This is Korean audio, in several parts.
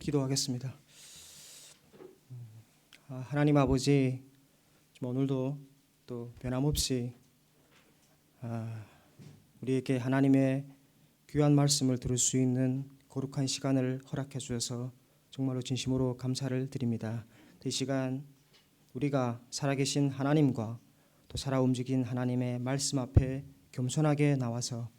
기도하겠습니다. 하나님 아버지, 오늘도 또 변함없이 우리에게 하나님의 귀한 말씀을 들을 수 있는 거룩한 시간을 허락해 주셔서 정말로 진심으로 감사를 드립니다. 이 시간 우리가 살아계신 하나님과 또 살아 움직인 하나님의 말씀 앞에 겸손하게 나와서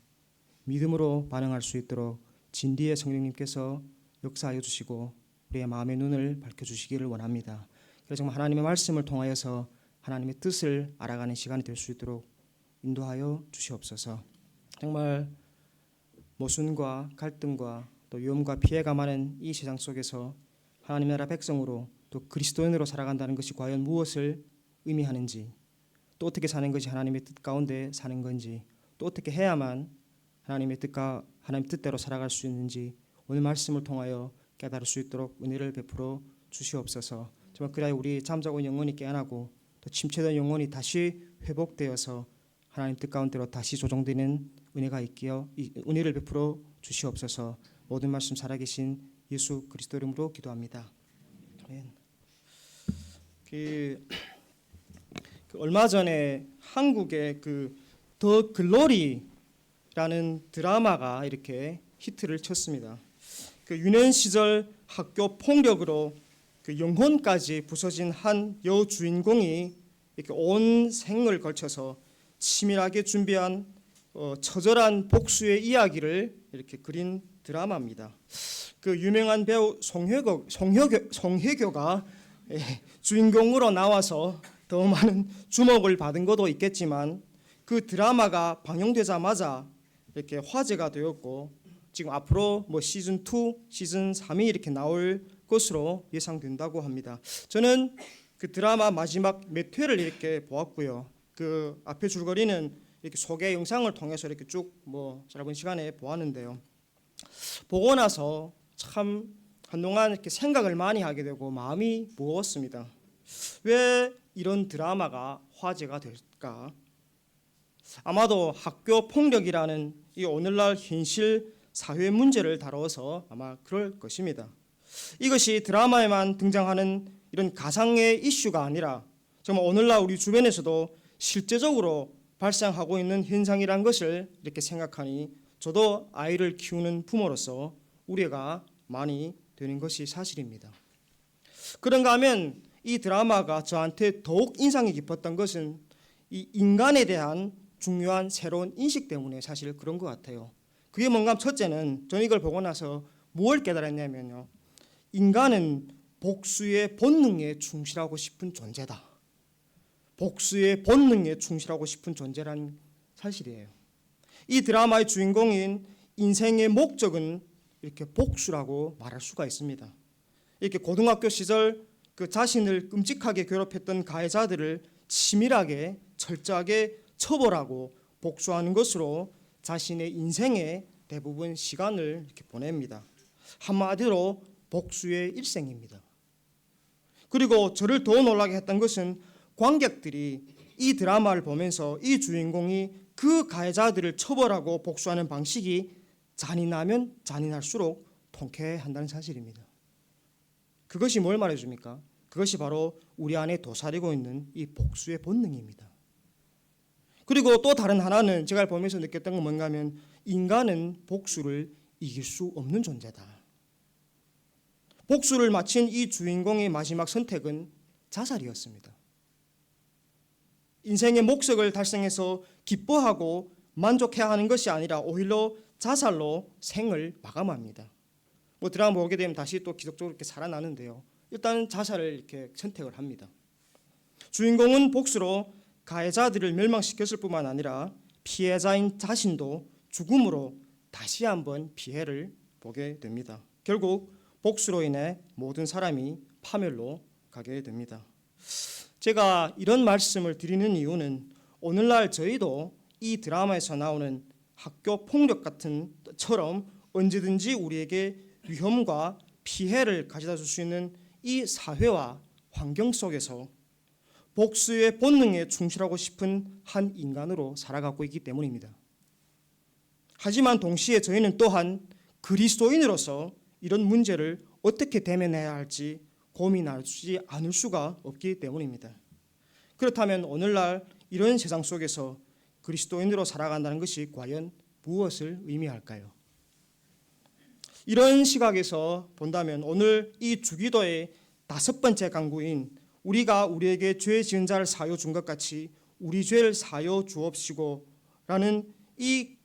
믿음으로 반응할 수 있도록 진리의 성령님께서 역사하여 주시고 우리의 마음의 눈을 밝혀주시기를 원합니다. 그래서 정말 하나님의 말씀을 통하여서 하나님의 뜻을 알아가는 시간이 될 수 있도록 인도하여 주시옵소서. 정말 모순과 갈등과 또 위험과 피해가 많은 이 세상 속에서 하나님 나라 백성으로 또 그리스도인으로 살아간다는 것이 과연 무엇을 의미하는지, 또 어떻게 사는 것이 하나님의 뜻 가운데 사는 건지, 또 어떻게 해야만 하나님의 뜻과 하나님 뜻대로 살아갈 수 있는지 오늘 말씀을 통하여 깨달을 수 있도록 은혜를 베풀어 주시옵소서. 정말 그래야 우리 잠자고 영혼이 깨어나고 또 침체된 영혼이 다시 회복되어서 하나님 뜻 가운데로 다시 조정되는 은혜가 있기에 은혜를 베풀어 주시옵소서. 모든 말씀 살아계신 예수 그리스도 이름으로 기도합니다. 아멘. 얼마 전에 한국의 더 글로리라는 드라마가 이렇게 히트를 쳤습니다. 유년 시절 학교 폭력으로 영혼까지 부서진 한 여주인공이 이렇게 온 생을 걸쳐서 치밀하게 준비한 처절한 복수의 이야기를 이렇게 그린 드라마입니다. 유명한 배우 송혜교가 주인공으로 나와서 더 많은 주목을 받은 것도 있겠지만 그 드라마가 방영되자마자 이렇게 화제가 되었고 지금 앞으로 시즌 2, 시즌 3이 이렇게 나올 것으로 예상된다고 합니다. 저는 그 드라마 마지막 몇 회를 이렇게 보았고요. 그 앞에 줄거리는 이렇게 소개 영상을 통해서 이렇게 쭉 짧은 시간에 보았는데요. 보고 나서 참 한동안 이렇게 생각을 많이 하게 되고 마음이 무거웠습니다. 왜 이런 드라마가 화제가 될까? 아마도 학교 폭력이라는 이 오늘날 현실 사회 문제를 다뤄서 아마 그럴 것입니다. 이것이 드라마에만 등장하는 이런 가상의 이슈가 아니라 정말 오늘날 우리 주변에서도 실제적으로 발생하고 있는 현상이란 것을 이렇게 생각하니 저도 아이를 키우는 부모로서 우려가 많이 되는 것이 사실입니다. 그런가 하면 이 드라마가 저한테 더욱 인상이 깊었던 것은 이 인간에 대한 중요한 새로운 인식 때문에 사실 그런 것 같아요. 그게 뭔가 하면 첫째는 저는 이걸 보고 나서 뭘 깨달았냐면요. 인간은 복수의 본능에 충실하고 싶은 존재다. 복수의 본능에 충실하고 싶은 존재라는 사실이에요. 이 드라마의 주인공인 인생의 목적은 이렇게 복수라고 말할 수가 있습니다. 이렇게 고등학교 시절 그 자신을 끔찍하게 괴롭혔던 가해자들을 치밀하게 철저하게 처벌하고 복수하는 것으로 자신의 인생의 대부분 시간을 이렇게 보냅니다. 한마디로 복수의 일생입니다. 그리고 저를 더 놀라게 했던 것은 관객들이 이 드라마를 보면서 이 주인공이 그 가해자들을 처벌하고 복수하는 방식이 잔인하면 잔인할수록 통쾌한다는 사실입니다. 그것이 뭘 말해줍니까? 그것이 바로 우리 안에 도사리고 있는 이 복수의 본능입니다. 그리고 또 다른 하나는 제가 보면서 느꼈던 건 뭔가 하면 인간은 복수를 이길 수 없는 존재다. 복수를 마친 이 주인공의 마지막 선택은 자살이었습니다. 인생의 목적을 달성해서 기뻐하고 만족해야 하는 것이 아니라 오히려 자살로 생을 마감합니다. 드라마 보게 되면 다시 또 기적적으로 이렇게 살아나는데요. 일단 자살을 이렇게 선택을 합니다. 주인공은 복수로 가해자들을 멸망시켰을 뿐만 아니라 피해자인 자신도 죽음으로 다시 한번 피해를 보게 됩니다. 결국 복수로 인해 모든 사람이 파멸로 가게 됩니다. 제가 이런 말씀을 드리는 이유는 오늘날 저희도 이 드라마에서 나오는 학교 폭력 같은 처럼 언제든지 우리에게 위험과 피해를 가져다 줄 수 있는 이 사회와 환경 속에서 복수의 본능에 충실하고 싶은 한 인간으로 살아가고 있기 때문입니다. 하지만 동시에 저희는 또한 그리스도인으로서 이런 문제를 어떻게 대면해야 할지 고민하지 않을 수가 없기 때문입니다. 그렇다면 오늘날 이런 세상 속에서 그리스도인으로 살아간다는 것이 과연 무엇을 의미할까요? 이런 시각에서 본다면 오늘 이 주기도의 5번째 강구인 우리가 우리에게 죄 지은 자를 사여 준 것 같이 우리 죄를 사여 주옵시고라는 이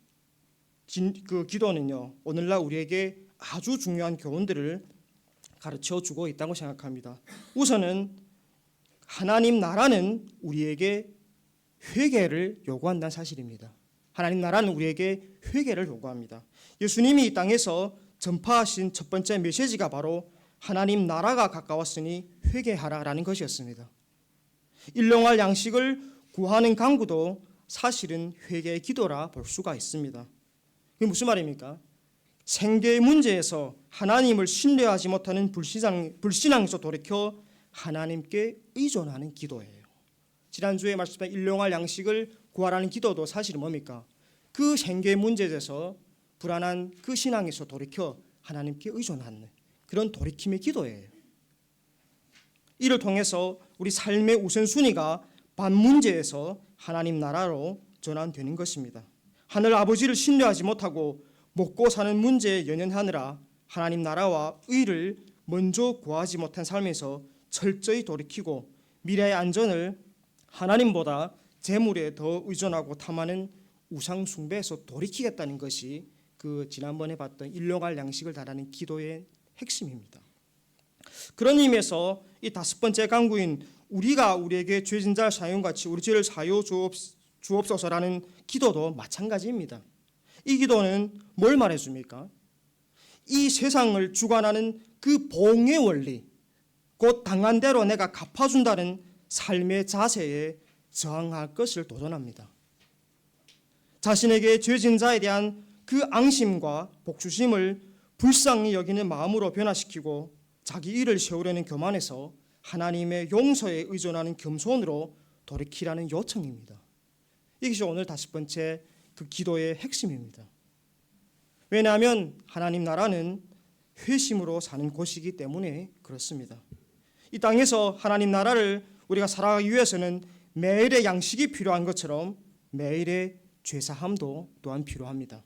기도는요, 오늘날 우리에게 아주 중요한 교훈들을 가르쳐 주고 있다고 생각합니다. 우선은 하나님 나라는 우리에게 회개를 요구한다는 사실입니다. 하나님 나라는 우리에게 회개를 요구합니다. 예수님이 이 땅에서 전파하신 첫 번째 메시지가 바로 하나님 나라가 가까웠으니 회개하라라는 것이었습니다. 일용할 양식을 구하는 강구도 사실은 회개의 기도라 볼 수가 있습니다. 그게 무슨 말입니까? 생계의 문제에서 하나님을 신뢰하지 못하는 불신앙에서 돌이켜 하나님께 의존하는 기도예요. 지난주에 말씀드린 일용할 양식을 구하라는 기도도 사실은 뭡니까? 그 생계의 문제에서 불안한 그 신앙에서 돌이켜 하나님께 의존하는 그런 돌이킴의 기도예요. 이를 통해서 우리 삶의 우선순위가 반 문제에서 하나님 나라로 전환되는 것입니다. 하늘 아버지를 신뢰하지 못하고 먹고 사는 문제에 연연하느라 하나님 나라와 의를 먼저 구하지 못한 삶에서 철저히 돌이키고 미래의 안전을 하나님보다 재물에 더 의존하고 탐하는 우상 숭배에서 돌이키겠다는 것이 그 지난번에 봤던 일용할 양식을 달하는 기도의 핵심입니다. 그런 의미에서 이 5번째 강구인 우리가 우리에게 죄진 자를 사용같이 우리 죄를 사여 주옵소서라는 기도도 마찬가지입니다. 이 기도는 뭘 말해줍니까? 이 세상을 주관하는 그 봉의 원리, 곧 당한 대로 내가 갚아준다는 삶의 자세에 저항할 것을 도전합니다. 자신에게 죄진 자에 대한 그 앙심과 복수심을 불쌍히 여기는 마음으로 변화시키고 자기 일을 세우려는 교만에서 하나님의 용서에 의존하는 겸손으로 돌이키라는 요청입니다. 이것이 오늘 5번째 그 기도의 핵심입니다. 왜냐하면 하나님 나라는 회심으로 사는 곳이기 때문에 그렇습니다. 이 땅에서 하나님 나라를 우리가 살아가기 위해서는 매일의 양식이 필요한 것처럼 매일의 죄사함도 또한 필요합니다.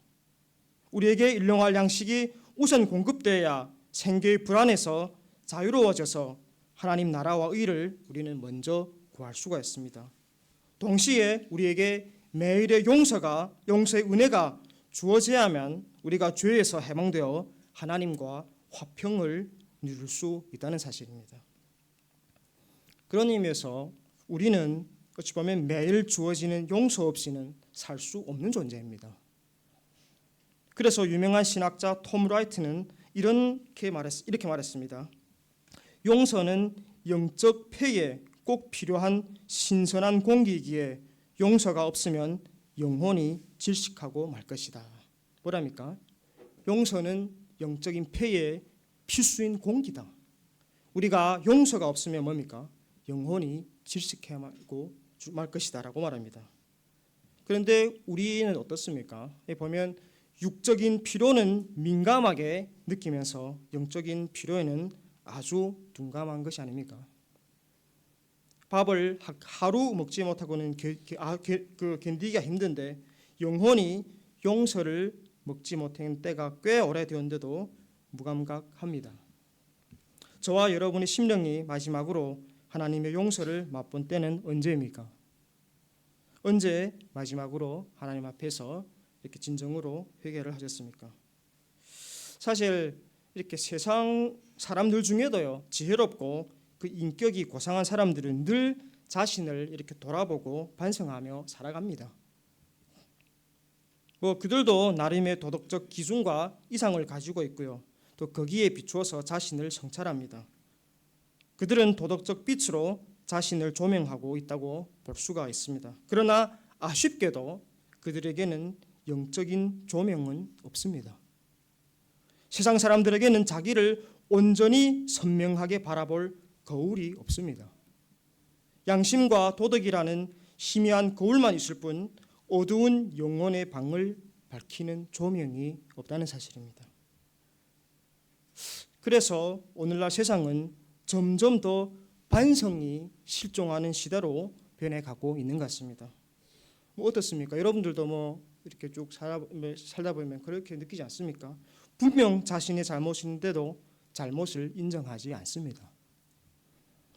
우리에게 일용할 양식이 우선 공급되어야 생계의 불안에서 자유로워져서 하나님 나라와 의를 우리는 먼저 구할 수가 있습니다. 동시에 우리에게 매일의 용서의 은혜가 주어져야만 우리가 죄에서 해방되어 하나님과 화평을 누릴 수 있다는 사실입니다. 그런 의미에서 우리는 어찌 보면 매일 주어지는 용서 없이는 살 수 없는 존재입니다. 그래서 유명한 신학자 톰 라이트는 이렇게 말했습니다. 용서는 영적 폐에 꼭 필요한 신선한 공기이기에 용서가 없으면 영혼이 질식하고 말 것이다. 뭐랍니까? 용서는 영적인 폐에 필수인 공기다. 우리가 용서가 없으면 뭡니까? 영혼이 질식하고 말 것이다라고 말합니다. 그런데 우리는 어떻습니까? 보면 육적인 피로는 민감하게 느끼면서 영적인 피로에는 아주 둔감한 것이 아닙니까? 밥을 하루 먹지 못하고는 견디기가 힘든데 영혼이 용서를 먹지 못한 때가 꽤 오래되었는데도 무감각합니다. 저와 여러분의 심령이 마지막으로 하나님의 용서를 맛본 때는 언제입니까? 언제 마지막으로 하나님 앞에서 이렇게 진정으로 회개를 하셨습니까? 사실 이렇게 세상 사람들 중에도요, 지혜롭고 그 인격이 고상한 사람들은 늘 자신을 이렇게 돌아보고 반성하며 살아갑니다. 그들도 나름의 도덕적 기준과 이상을 가지고 있고요, 또 거기에 비추어서 자신을 성찰합니다. 그들은 도덕적 빛으로 자신을 조명하고 있다고 볼 수가 있습니다. 그러나 아쉽게도 그들에게는 영적인 조명은 없습니다. 세상 사람들에게는 자기를 온전히 선명하게 바라볼 거울이 없습니다. 양심과 도덕이라는 희미한 거울만 있을 뿐 어두운 영혼의 방을 밝히는 조명이 없다는 사실입니다. 그래서 오늘날 세상은 점점 더 반성이 실종하는 시대로 변해가고 있는 것 같습니다. 뭐 어떻습니까? 여러분들도 뭐 이렇게 쭉 살다 보면 그렇게 느끼지 않습니까? 분명 자신의 잘못인데도 잘못을 인정하지 않습니다.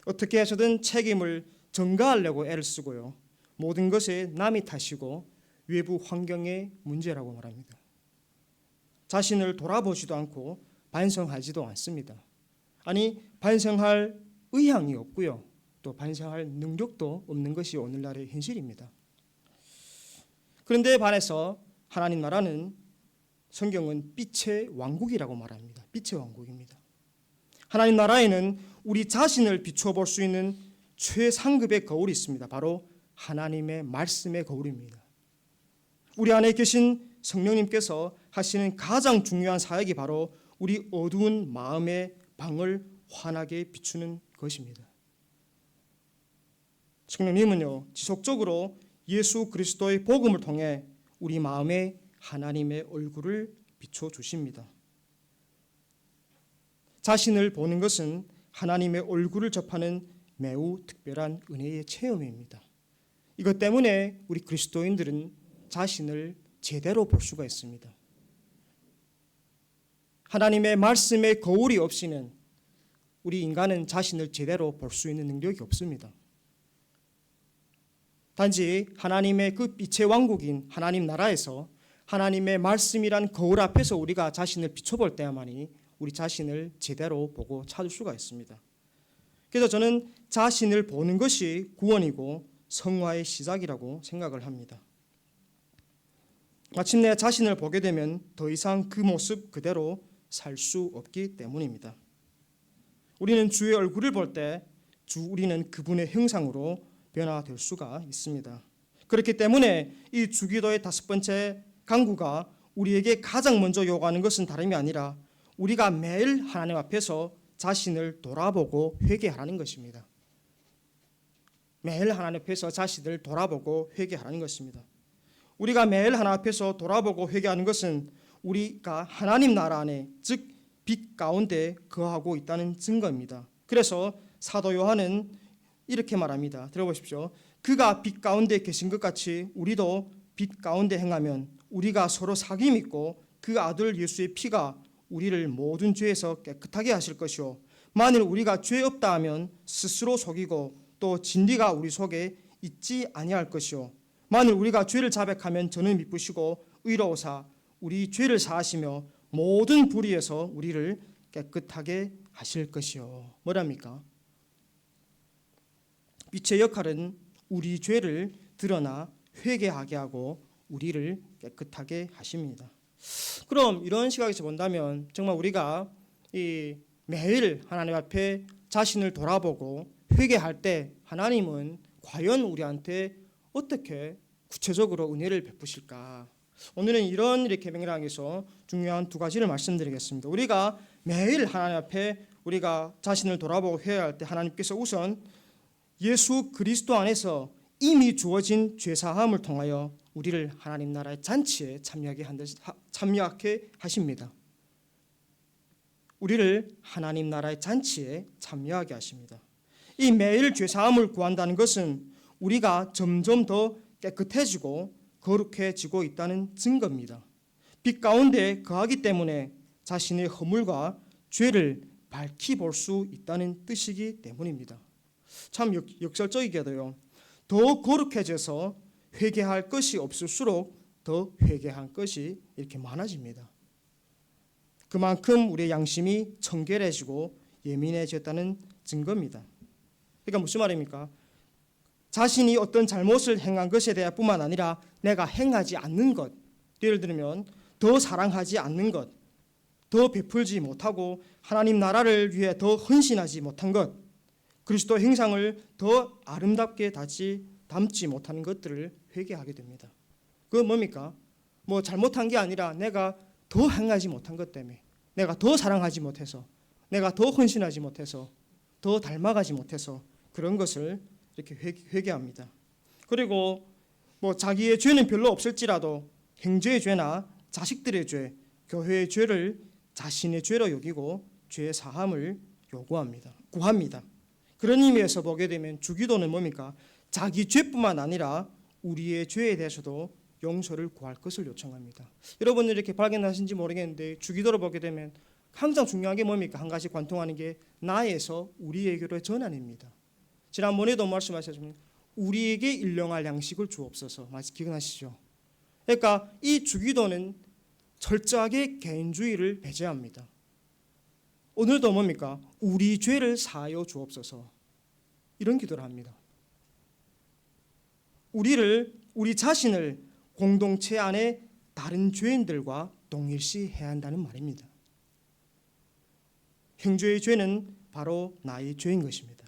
어떻게 해서든 책임을 전가하려고 애를 쓰고요. 모든 것에 남이 탓이고 외부 환경의 문제라고 말합니다. 자신을 돌아보지도 않고 반성하지도 않습니다. 아니, 반성할 의향이 없고요. 또 반성할 능력도 없는 것이 오늘날의 현실입니다. 그런데 반해서 하나님 나라는 성경은 빛의 왕국이라고 말합니다. 빛의 왕국입니다. 하나님 나라에는 우리 자신을 비춰볼 수 있는 최상급의 거울이 있습니다. 바로 하나님의 말씀의 거울입니다. 우리 안에 계신 성령님께서 하시는 가장 중요한 사역이 바로 우리 어두운 마음의 방을 환하게 비추는 것입니다. 성령님은요, 지속적으로 예수 그리스도의 복음을 통해 우리 마음에 하나님의 얼굴을 비춰주십니다. 자신을 보는 것은 하나님의 얼굴을 접하는 매우 특별한 은혜의 체험입니다. 이것 때문에 우리 그리스도인들은 자신을 제대로 볼 수가 있습니다. 하나님의 말씀의 거울이 없이는 우리 인간은 자신을 제대로 볼 수 있는 능력이 없습니다. 단지 하나님의 그 빛의 왕국인 하나님 나라에서 하나님의 말씀이란 거울 앞에서 우리가 자신을 비춰볼 때야만이 우리 자신을 제대로 보고 찾을 수가 있습니다. 그래서 저는 자신을 보는 것이 구원이고 성화의 시작이라고 생각을 합니다. 마침내 자신을 보게 되면 더 이상 그 모습 그대로 살 수 없기 때문입니다. 우리는 주의 얼굴을 볼 때 우리는 그분의 형상으로 변화될 수가 있습니다. 그렇기 때문에 이 주기도의 5번째 강구가 우리에게 가장 먼저 요구하는 것은 다름이 아니라 우리가 매일 하나님 앞에서 자신을 돌아보고 회개하라는 것입니다. 매일 하나님 앞에서 자신을 돌아보고 회개하라는 것입니다. 우리가 매일 하나님 앞에서 돌아보고 회개하는 것은 우리가 하나님 나라 안에, 즉 빛 가운데 거하고 있다는 증거입니다. 그래서 사도 요한은 이렇게 말합니다. 들어보십시오. 그가 빛 가운데 계신 것 같이 우리도 빛 가운데 행하면 우리가 서로 사귐 있고 그 아들 예수의 피가 우리를 모든 죄에서 깨끗하게 하실 것이요, 만일 우리가 죄 없다 하면 스스로 속이고 또 진리가 우리 속에 있지 아니할 것이요, 만일 우리가 죄를 자백하면 저는 미쁘시고 의로우사 우리 죄를 사하시며 모든 불의에서 우리를 깨끗하게 하실 것이요. 뭐랍니까? 빛의 역할은 우리 죄를 드러나 회개하게 하고 우리를 깨끗하게 하십니다. 그럼 이런 시각에서 본다면 정말 우리가 이 매일 하나님 앞에 자신을 돌아보고 회개할 때 하나님은 과연 우리한테 어떻게 구체적으로 은혜를 베푸실까? 오늘은 이렇게 맥락에서 중요한 2가지를 말씀드리겠습니다. 우리가 매일 하나님 앞에 우리가 자신을 돌아보고 회개할 때 하나님께서 우선 예수 그리스도 안에서 이미 주어진 죄사함을 통하여 우리를 하나님 나라의 잔치에 참여하게 하십니다. 우리를 하나님 나라의 잔치에 참여하게 하십니다. 이 매일 죄사함을 구한다는 것은 우리가 점점 더 깨끗해지고 거룩해지고 있다는 증거입니다. 빛 가운데 거하기 때문에 자신의 허물과 죄를 밝히 볼 수 있다는 뜻이기 때문입니다. 참 역설적이게도요, 더 거룩해져서 회개할 것이 없을수록 더 회개할 것이 이렇게 많아집니다. 그만큼 우리의 양심이 청결해지고 예민해졌다는 증거입니다. 그러니까 무슨 말입니까? 자신이 어떤 잘못을 행한 것에 대한 뿐만 아니라 내가 행하지 않는 것, 예를 들면 더 사랑하지 않는 것, 더 베풀지 못하고 하나님 나라를 위해 더 헌신하지 못한 것, 그리스도 형상을 더 아름답게 담지 못하는 것들을 회개하게 됩니다. 그건 뭡니까? 뭐 잘못한 게 아니라 내가 더 행하지 못한 것 때문에, 내가 더 사랑하지 못해서, 내가 더 헌신하지 못해서, 더 닮아가지 못해서 그런 것을 이렇게 회개합니다. 그리고 뭐 자기의 죄는 별로 없을지라도 형제의 죄나 자식들의 죄, 교회의 죄를 자신의 죄로 여기고 죄 사함을 요구합니다. 구합니다. 그런 의미에서 보게 되면 주기도는 뭡니까? 자기 죄뿐만 아니라 우리의 죄에 대해서도 용서를 구할 것을 요청합니다. 여러분 이렇게 발견하신지 모르겠는데 주기도를 보게 되면 항상 중요한 게 뭡니까? 한 가지 관통하는 게 나에서 우리에게로의 전환입니다. 지난번에도 말씀하셨지만 우리에게 일용할 양식을 주옵소서. 기억나시죠? 그러니까 이 주기도는 철저하게 개인주의를 배제합니다. 오늘도 뭡니까? 우리 죄를 사하여 주옵소서. 이런 기도를 합니다. 우리 자신을 공동체 안에 다른 죄인들과 동일시해야 한다는 말입니다. 형제의 죄는 바로 나의 죄인 것입니다.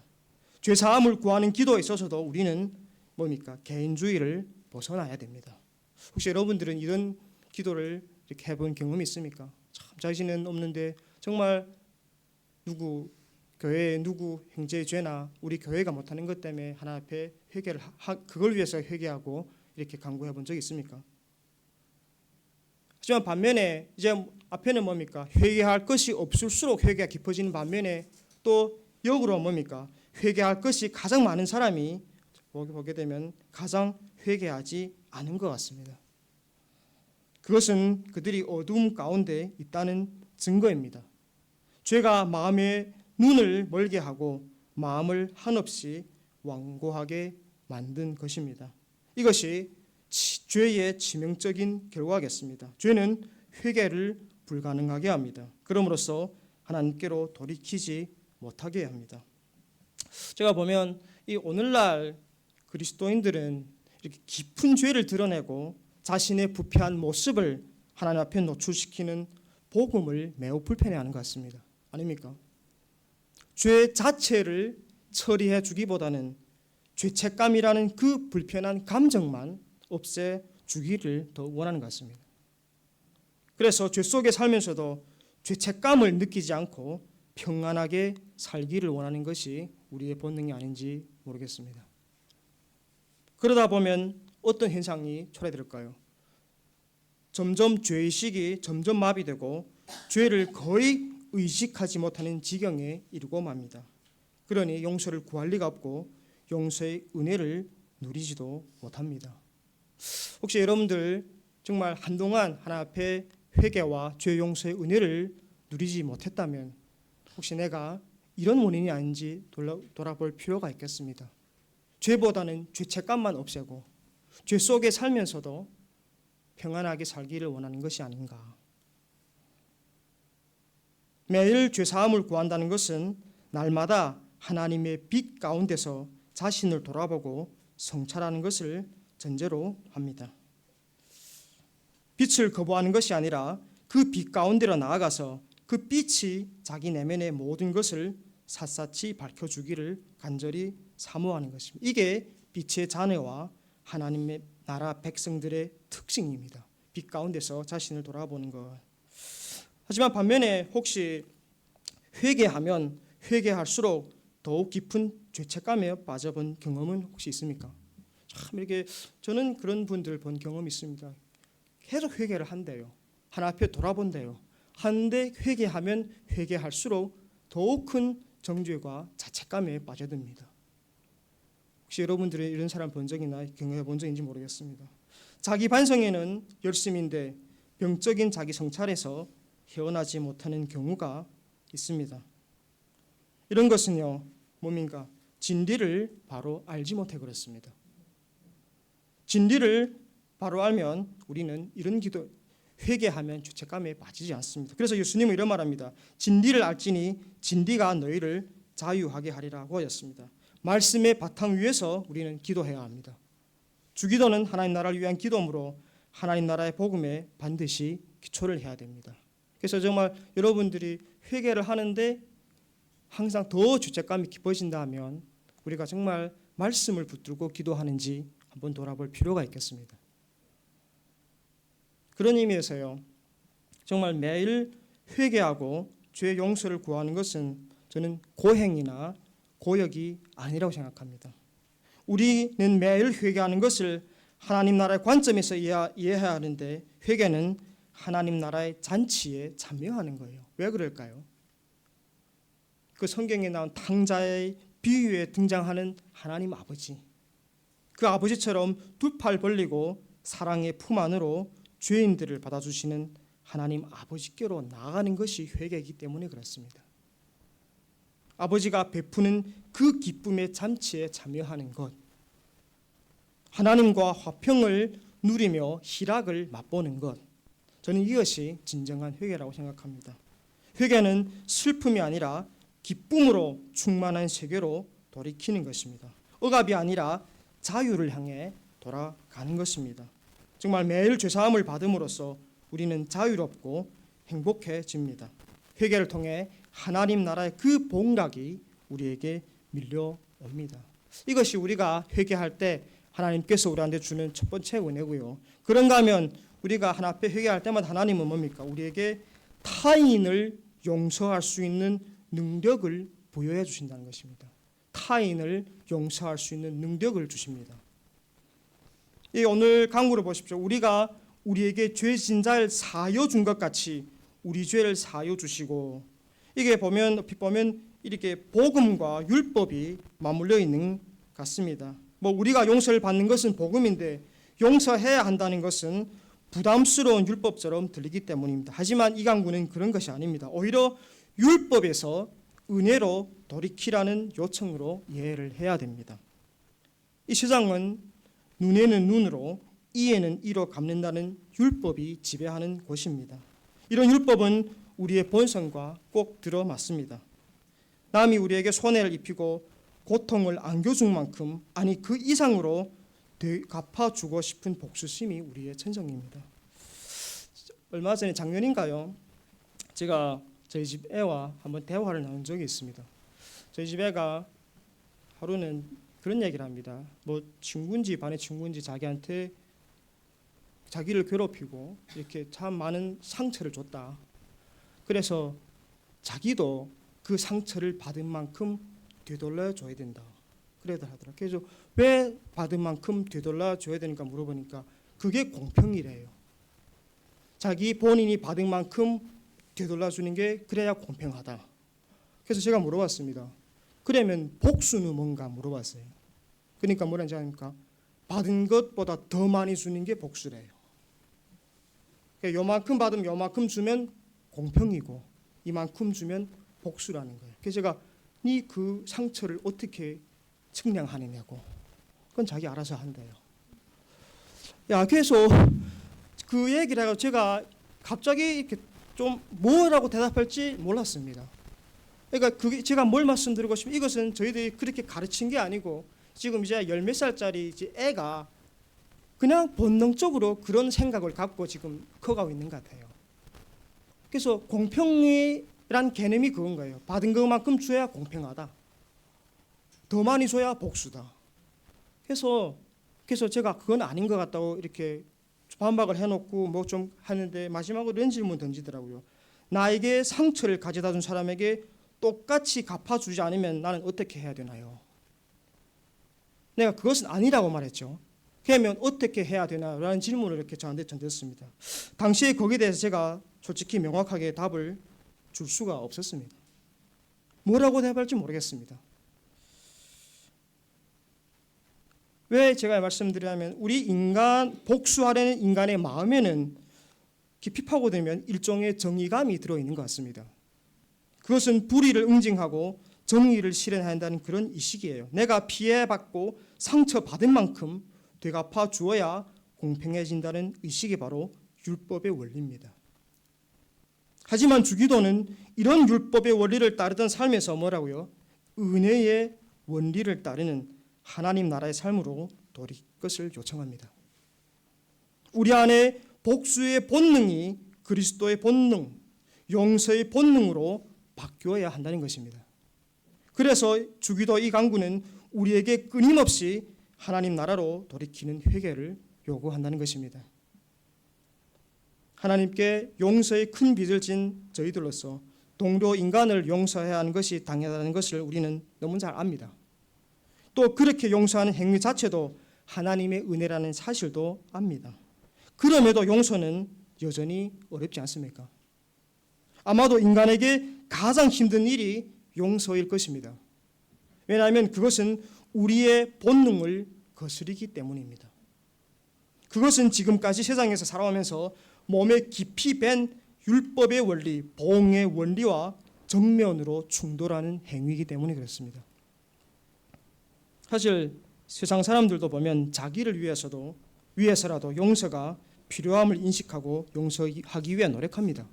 죄 사함을 구하는 기도에 있어서도 우리는 뭡니까? 개인주의를 벗어나야 됩니다. 혹시 여러분들은 이런 기도를 이렇게 해본 경험이 있습니까? 참 자신은 없는데 정말 교회에 누구 형제의 죄나 우리 교회가 못하는 것 때문에 하나님 앞에 회개를 그걸 위해서 회개하고 이렇게 간구해 본 적이 있습니까? 하지만 반면에 이제 앞에는 뭡니까? 회개할 것이 없을수록 회개가 깊어지는 반면에 또 역으로 뭡니까? 회개할 것이 가장 많은 사람이 보게 되면 가장 회개하지 않은 것 같습니다. 그것은 그들이 어두움 가운데 있다는 증거입니다. 죄가 마음의 눈을 멀게 하고 마음을 한없이 완고하게 만든 것입니다. 이것이 죄의 치명적인 결과겠습니다. 죄는 회개를 불가능하게 합니다. 그럼으로써 하나님께로 돌이키지 못하게 합니다. 제가 보면 이 오늘날 그리스도인들은 이렇게 깊은 죄를 드러내고 자신의 부패한 모습을 하나님 앞에 노출시키는 복음을 매우 불편해하는 것 같습니다. 아닙니까? 죄 자체를 처리해 주기보다는 죄책감이라는 그 불편한 감정만 없애주기를 더 원하는 것 같습니다. 그래서 죄 속에 살면서도 죄책감을 느끼지 않고 평안하게 살기를 원하는 것이 우리의 본능이 아닌지 모르겠습니다. 그러다 보면 어떤 현상이 초래될까요? 점점 죄의식이 점점 마비되고 죄를 거의 의식하지 못하는 지경에 이르고 맙니다. 그러니 용서를 구할 리가 없고 용서의 은혜를 누리지도 못합니다. 혹시 여러분들 정말 한동안 하나님 앞에 회개와 죄 용서의 은혜를 누리지 못했다면 혹시 내가 이런 원인이 아닌지 돌아볼 필요가 있겠습니다. 죄보다는 죄책감만 없애고 죄 속에 살면서도 평안하게 살기를 원하는 것이 아닌가. 매일 죄사함을 구한다는 것은 날마다 하나님의 빛 가운데서 자신을 돌아보고 성찰하는 것을 전제로 합니다. 빛을 거부하는 것이 아니라 그 빛 가운데로 나아가서 그 빛이 자기 내면의 모든 것을 샅샅이 밝혀주기를 간절히 사모하는 것입니다. 이게 빛의 자녀와 하나님의 나라 백성들의 특징입니다. 빛 가운데서 자신을 돌아보는 것. 하지만 반면에 혹시 회개하면 회개할수록 더욱 깊은 죄책감에 빠져본 경험은 혹시 있습니까? 참 이렇게 저는 그런 분들 본 경험이 있습니다. 계속 회개를 한대요. 하나님 앞에 돌아본대요. 하는데 회개하면 회개할수록 더욱 큰 정죄와 자책감에 빠져듭니다. 혹시 여러분들이 이런 사람 본 적이나 경험해 본 적인지 모르겠습니다. 자기 반성에는 열심인데 병적인 자기 성찰에서 헤어나지 못하는 경우가 있습니다. 이런 것은요, 뭡니까? 진리를 바로 알지 못해 그렇습니다. 진리를 바로 알면 우리는 이런 기도 회개하면 죄책감에 빠지지 않습니다. 그래서 예수님은 이런 말합니다. 진리를 알지니 진리가 너희를 자유하게 하리라고 하였습니다. 말씀의 바탕 위에서 우리는 기도해야 합니다. 주기도는 하나님 나라를 위한 기도이므로 하나님 나라의 복음에 반드시 기초를 해야 됩니다. 그래서 정말 여러분들이 회개를 하는데 항상 더 죄책감이 깊어진다면 우리가 정말 말씀을 붙들고 기도하는지 한번 돌아볼 필요가 있겠습니다. 그런 의미에서요, 정말 매일 회개하고 죄 용서를 구하는 것은 저는 고행이나 고역이 아니라고 생각합니다. 우리는 매일 회개하는 것을 하나님 나라의 관점에서 이해해야 하는데 회개는 하나님 나라의 잔치에 참여하는 거예요. 왜 그럴까요? 그 성경에 나온 탕자의 비유에 등장하는 하나님 아버지, 그 아버지처럼 두 팔 벌리고 사랑의 품 안으로 죄인들을 받아주시는 하나님 아버지께로 나아가는 것이 회개이기 때문에 그렇습니다. 아버지가 베푸는 그 기쁨의 잔치에 참여하는 것, 하나님과 화평을 누리며 희락을 맛보는 것, 저는 이것이 진정한 회개라고 생각합니다. 회개는 슬픔이 아니라 기쁨으로 충만한 세계로 돌이키는 것입니다. 억압이 아니라 자유를 향해 돌아가는 것입니다. 정말 매일 죄사함을 받음으로써 우리는 자유롭고 행복해집니다. 회개를 통해 하나님 나라의 그 복락이 우리에게 밀려옵니다. 이것이 우리가 회개할 때 하나님께서 우리한테 주는 첫 번째 은혜고요. 그런가 하면 우리가 하나님 앞에 회개할 때마다 하나님은 뭡니까? 우리에게 타인을 용서할 수 있는 능력을 부여해 주신다는 것입니다. 타인을 용서할 수 있는 능력을 주십니다. 오늘 강구를 보십시오. 우리가 우리에게 죄 진 자를 사여 준 것 같이 우리 죄를 사여 주시고, 이게 보면 이렇게 복음과 율법이 맞물려 있는 것 같습니다. 우리가 용서를 받는 것은 복음인데 용서해야 한다는 것은 부담스러운 율법처럼 들리기 때문입니다. 하지만 이 강구는 그런 것이 아닙니다. 오히려 율법에서 은혜로 돌이키라는 요청으로 이해를 해야 됩니다. 이 세상은 눈에는 눈으로, 이에는 이로 갚는다는 율법이 지배하는 곳입니다. 이런 율법은 우리의 본성과 꼭 들어맞습니다. 남이 우리에게 손해를 입히고 고통을 안겨준 만큼, 아니 그 이상으로 갚아주고 싶은 복수심이 우리의 천성입니다. 얼마 전에 작년인가요? 제가 저희 집 애와 한번 대화를 나눈 적이 있습니다. 저희 집 애가 하루는 그런 얘기를 합니다. 친구인지 반의 친구인지 자기한테 자기를 괴롭히고 이렇게 참 많은 상처를 줬다. 그래서 자기도 그 상처를 받은 만큼 되돌려 줘야 된다. 그러더라고요. 그래서 왜 받은 만큼 되돌려 줘야 되니까 물어보니까 그게 공평이래요. 자기 본인이 받은 만큼 되돌려 주는 게 그래야 공평하다. 그래서 제가 물어봤습니다. 그러면 복수는 뭔가 물어봤어요. 그러니까 뭐라는지 아닙니까? 받은 것보다 더 많이 주는 게 복수래요. 요만큼 받으면 요만큼 주면 공평이고 이만큼 주면 복수라는 거예요. 그래서 제가 네 그 상처를 어떻게 측량하느냐고. 그건 자기 알아서 한대요. 그래서 그 얘기를 해서 제가 갑자기 이렇게 좀 뭐라고 대답할지 몰랐습니다. 그러니까 그게 제가 뭘 말씀드리고 싶으면 이것은 저희들이 그렇게 가르친 게 아니고 지금 이제 10몇 살짜리 이제 애가 그냥 본능적으로 그런 생각을 갖고 지금 커가고 있는 것 같아요. 그래서 공평이란 개념이 그건 거예요. 받은 것만큼 줘야 공평하다. 더 많이 줘야 복수다. 그래서 제가 그건 아닌 것 같다고 이렇게 반박을 해놓고 좀 하는데 마지막으로 이런 질문 던지더라고요. 나에게 상처를 가져다 준 사람에게 똑같이 갚아주지 않으면 나는 어떻게 해야 되나요? 내가 그것은 아니라고 말했죠. 그러면 어떻게 해야 되나라는 질문을 이렇게 저한테 던졌습니다. 당시에 거기에 대해서 제가 솔직히 명확하게 답을 줄 수가 없었습니다. 뭐라고 대답할지 모르겠습니다. 왜 제가 말씀드리냐면 우리 인간 복수하려는 인간의 마음에는 깊이 파고들면 일종의 정의감이 들어있는 것 같습니다. 그것은 불의를 응징하고 정의를 실현한다는 그런 의식이에요. 내가 피해받고 상처받은 만큼 되갚아 주어야 공평해진다는 의식이 바로 율법의 원리입니다. 하지만 주기도는 이런 율법의 원리를 따르던 삶에서 뭐라고요? 은혜의 원리를 따르는 하나님 나라의 삶으로 돌이킬 것을 요청합니다. 우리 안에 복수의 본능이 그리스도의 본능, 용서의 본능으로 바뀌어야 한다는 것입니다. 그래서 주기도 이 강구는 우리에게 끊임없이 하나님 나라로 돌이키는 회개를 요구한다는 것입니다. 하나님께 용서의 큰 빚을 진 저희들로서 동료 인간을 용서해야 하는 것이 당연하다는 것을 우리는 너무 잘 압니다. 또 그렇게 용서하는 행위 자체도 하나님의 은혜라는 사실도 압니다. 그럼에도 용서는 여전히 어렵지 않습니까? 아마도 인간에게 가장 힘든 일이 용서일 것입니다. 왜냐하면 그것은 우리의 본능을 거스르기 때문입니다. 그것은 지금까지 세상에서 살아오면서 몸에 깊이 밴 율법의 원리, 보응의 원리와 정면으로 충돌하는 행위이기 때문에 그렇습니다. 사실 세상 사람들도 보면 자기를 위해서라도 용서가 필요함을 인식하고 용서하기 위해 노력합니다.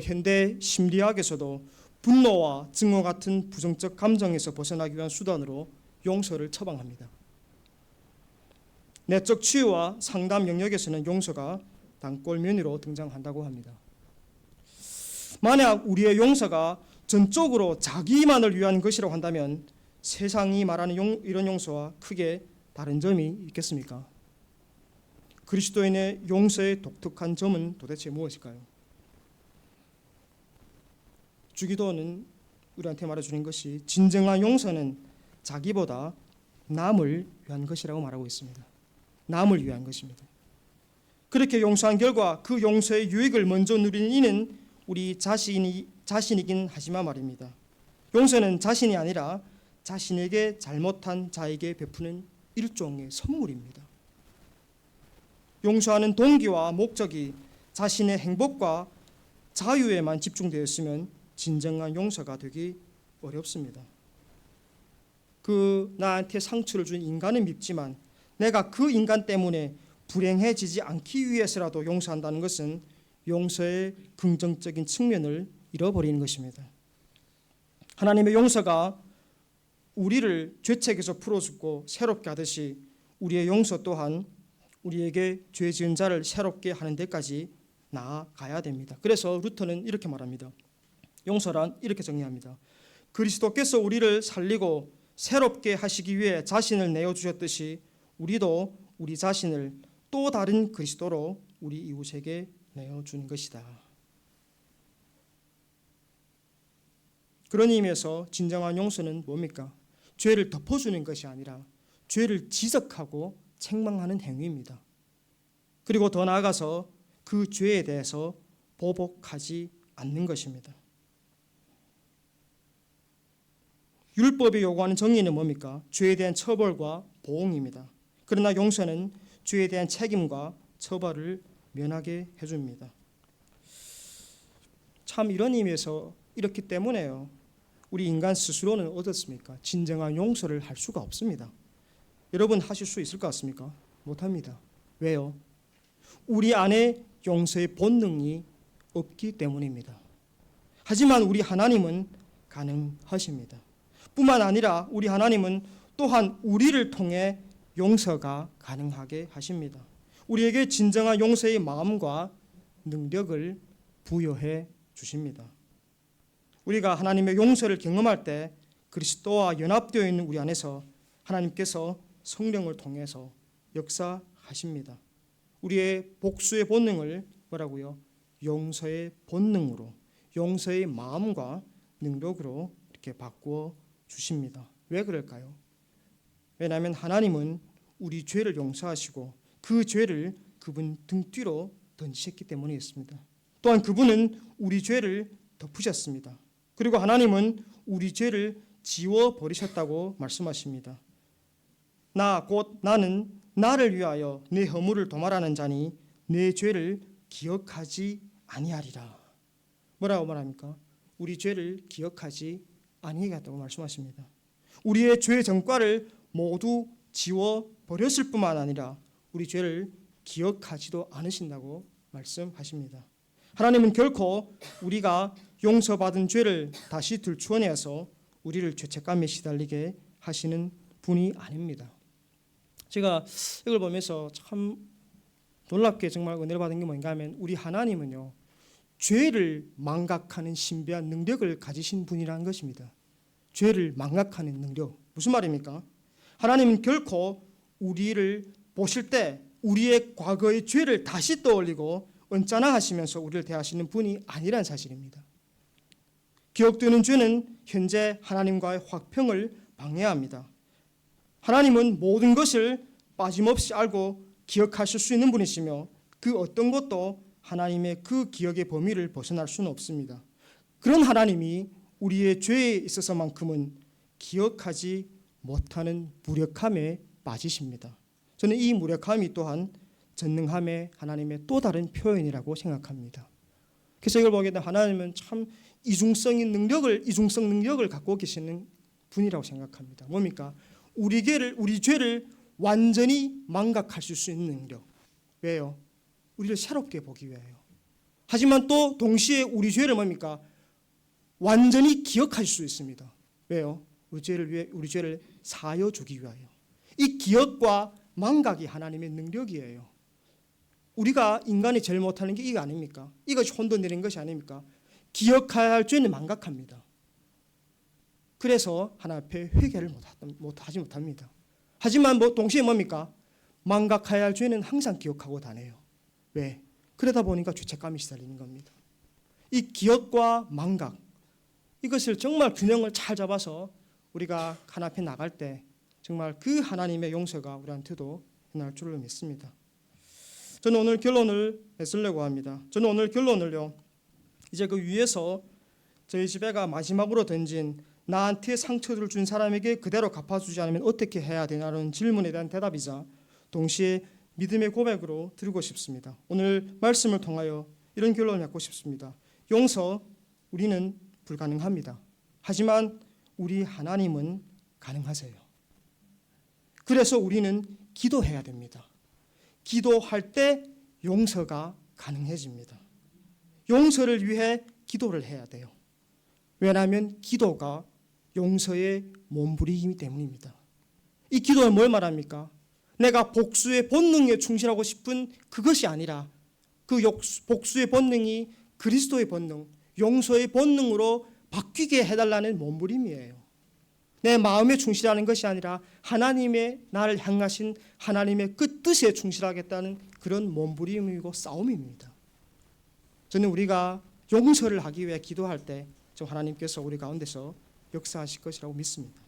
현대 심리학에서도 분노와 증오 같은 부정적 감정에서 벗어나기 위한 수단으로 용서를 처방합니다. 내적 치유와 상담 영역에서는 용서가 단골 메뉴로 등장한다고 합니다. 만약 우리의 용서가 전적으로 자기만을 위한 것이라고 한다면 세상이 말하는 이런 용서와 크게 다른 점이 있겠습니까? 그리스도인의 용서의 독특한 점은 도대체 무엇일까요? 주기도는 우리한테 말해주는 것이 진정한 용서는 자기보다 남을 위한 것이라고 말하고 있습니다. 남을 위한 것입니다. 그렇게 용서한 결과 그 용서의 유익을 먼저 누리는 이는 우리 자신이긴 하지만 말입니다. 용서는 자신이 아니라 자신에게 잘못한 자에게 베푸는 일종의 선물입니다. 용서하는 동기와 목적이 자신의 행복과 자유에만 집중되었으면 진정한 용서가 되기 어렵습니다. 나한테 상처를 준 인간은 밉지만 내가 그 인간 때문에 불행해지지 않기 위해서라도 용서한다는 것은 용서의 긍정적인 측면을 잃어버리는 것입니다. 하나님의 용서가 우리를 죄책에서 풀어주고 새롭게 하듯이 우리의 용서 또한 우리에게 죄 지은 자를 새롭게 하는 데까지 나아가야 됩니다. 그래서 루터는 이렇게 말합니다. 용서란 이렇게 정의합니다. 그리스도께서 우리를 살리고 새롭게 하시기 위해 자신을 내어주셨듯이 우리도 우리 자신을 또 다른 그리스도로 우리 이웃에게 내어주는 것이다. 그런 의미에서 진정한 용서는 뭡니까? 죄를 덮어주는 것이 아니라 죄를 지적하고 책망하는 행위입니다. 그리고 더 나아가서 그 죄에 대해서 보복하지 않는 것입니다. 율법이 요구하는 정의는 뭡니까? 죄에 대한 처벌과 보응입니다. 그러나 용서는 죄에 대한 책임과 처벌을 면하게 해줍니다. 참 이런 의미에서 이렇기 때문에요. 우리 인간 스스로는 어떻습니까? 진정한 용서를 할 수가 없습니다. 여러분 하실 수 있을 것 같습니까? 못합니다. 왜요? 우리 안에 용서의 본능이 없기 때문입니다. 하지만 우리 하나님은 가능하십니다. 뿐만 아니라 우리 하나님은 또한 우리를 통해 용서가 가능하게 하십니다. 우리에게 진정한 용서의 마음과 능력을 부여해 주십니다. 우리가 하나님의 용서를 경험할 때 그리스도와 연합되어 있는 우리 안에서 하나님께서 성령을 통해서 역사하십니다. 우리의 복수의 본능을 뭐라고요? 용서의 본능으로, 용서의 마음과 능력으로 이렇게 바꾸어 주십니다. 왜 그럴까요? 왜냐하면 하나님은 우리 죄를 용서하시고 그 죄를 그분 등 뒤로 던지셨기 때문이었습니다. 또한 그분은 우리 죄를 덮으셨습니다. 그리고 하나님은 우리 죄를 지워버리셨다고 말씀하십니다. 나는 나를 위하여 내 허물을 도말하는 자니 내 죄를 기억하지 아니하리라. 뭐라고 말합니까? 우리 죄를 기억하지 아니하겠다고 말씀하십니다. 우리의 죄의 전과를 모두 지워버렸을 뿐만 아니라 우리 죄를 기억하지도 않으신다고 말씀하십니다. 하나님은 결코 우리가 용서받은 죄를 다시 들추어내서 우리를 죄책감에 시달리게 하시는 분이 아닙니다. 제가 이걸 보면서 참 놀랍게 정말 은혜를 받은 게 뭔가 하면 우리 하나님은요, 죄를 망각하는 신비한 능력을 가지신 분이라는 것입니다. 죄를 망각하는 능력. 무슨 말입니까? 하나님은 결코 우리를 보실 때 우리의 과거의 죄를 다시 떠올리고 언짢아 하시면서 우리를 대하시는 분이 아니란 사실입니다. 기억되는 죄는 현재 하나님과의 화평을 방해합니다. 하나님은 모든 것을 빠짐없이 알고 기억하실 수 있는 분이시며 그 어떤 것도 하나님의 그 기억의 범위를 벗어날 수는 없습니다. 그런 하나님이 우리의 죄에 있어서만큼은 기억하지 못하는 무력함에 빠지십니다. 저는 이 무력함이 또한 전능함의 하나님의 또 다른 표현이라고 생각합니다. 그래서 이걸 보게 되면 하나님은 참 이중성 능력을 갖고 계시는 분이라고 생각합니다. 뭡니까? 우리 죄를 완전히 망각하실 수 있는 능력. 왜요? 우리를 새롭게 보기 위하여. 하지만 또 동시에 우리 죄를 뭡니까? 완전히 기억할 수 있습니다. 왜요? 우리 죄를 사하여 주기 위하여. 이 기억과 망각이 하나님의 능력이에요. 우리가 인간이 제일 못하는 게 이거 아닙니까? 이것이 혼돈되는 것이 아닙니까? 기억해야 할 죄는 망각합니다. 그래서 하나님 앞에 회개를 하지 못합니다. 하지만 동시에 뭡니까? 망각해야 할 죄는 항상 기억하고 다녀요. 왜? 그러다 보니까 죄책감이 시달리는 겁니다. 이 기억과 망각, 이것을 정말 균형을 잘 잡아서 우리가 하나님 앞에 나갈 때 정말 그 하나님의 용서가 우리한테도 일어날 줄을 믿습니다. 저는 오늘 결론을 내쓰려고 합니다. 저는 오늘 결론을요, 이제 그 위에서 저희 집애가 마지막으로 던진 나한테 상처를 준 사람에게 그대로 갚아주지 않으면 어떻게 해야 되냐는 질문에 대한 대답이자 동시에 믿음의 고백으로 드리고 싶습니다. 오늘 말씀을 통하여 이런 결론을 맺고 싶습니다. 용서, 우리는 불가능합니다. 하지만 우리 하나님은 가능하세요. 그래서 우리는 기도해야 됩니다. 기도할 때 용서가 가능해집니다. 용서를 위해 기도를 해야 돼요. 왜냐하면 기도가 용서의 몸부림이기 때문입니다. 이 기도는 뭘 말합니까? 내가 복수의 본능에 충실하고 싶은 그것이 아니라 그 복수의 본능이 그리스도의 본능, 용서의 본능으로 바뀌게 해달라는 몸부림이에요. 내 마음에 충실하는 것이 아니라 하나님의 나를 향하신 하나님의 그 뜻에 충실하겠다는 그런 몸부림이고 싸움입니다. 저는 우리가 용서를 하기 위해 기도할 때 하나님께서 우리 가운데서 역사하실 것이라고 믿습니다.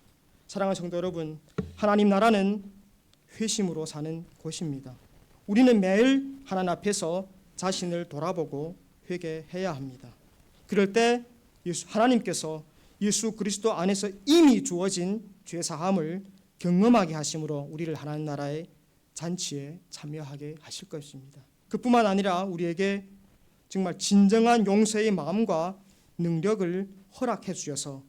사랑하는 성도 여러분, 하나님 나라는 회심으로 사는 곳입니다. 우리는 매일 하나님 앞에서 자신을 돌아보고 회개해야 합니다. 그럴 때 하나님께서 예수 그리스도 안에서 이미 주어진 죄사함을 경험하게 하심으로 우리를 하나님 나라의 잔치에 참여하게 하실 것입니다. 그뿐만 아니라 우리에게 정말 진정한 용서의 마음과 능력을 허락해 주셔서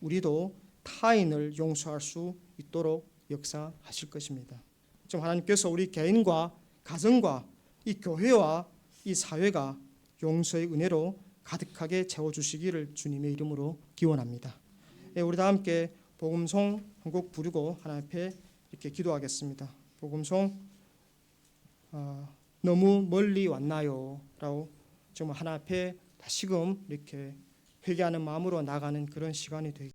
우리도 타인을 용서할 수 있도록 역사하실 것입니다. 좀 하나님께서 우리 개인과 가정과 이 교회와 이 사회가 용서의 은혜로 가득하게 채워주시기를 주님의 이름으로 기원합니다. 우리 다 함께 복음송 한 곡 부르고 하나님 앞에 이렇게 기도하겠습니다. 복음송 너무 멀리 왔나요? 라고 정말 하나님 앞에 다시금 이렇게 회개하는 마음으로 나가는 그런 시간이 되기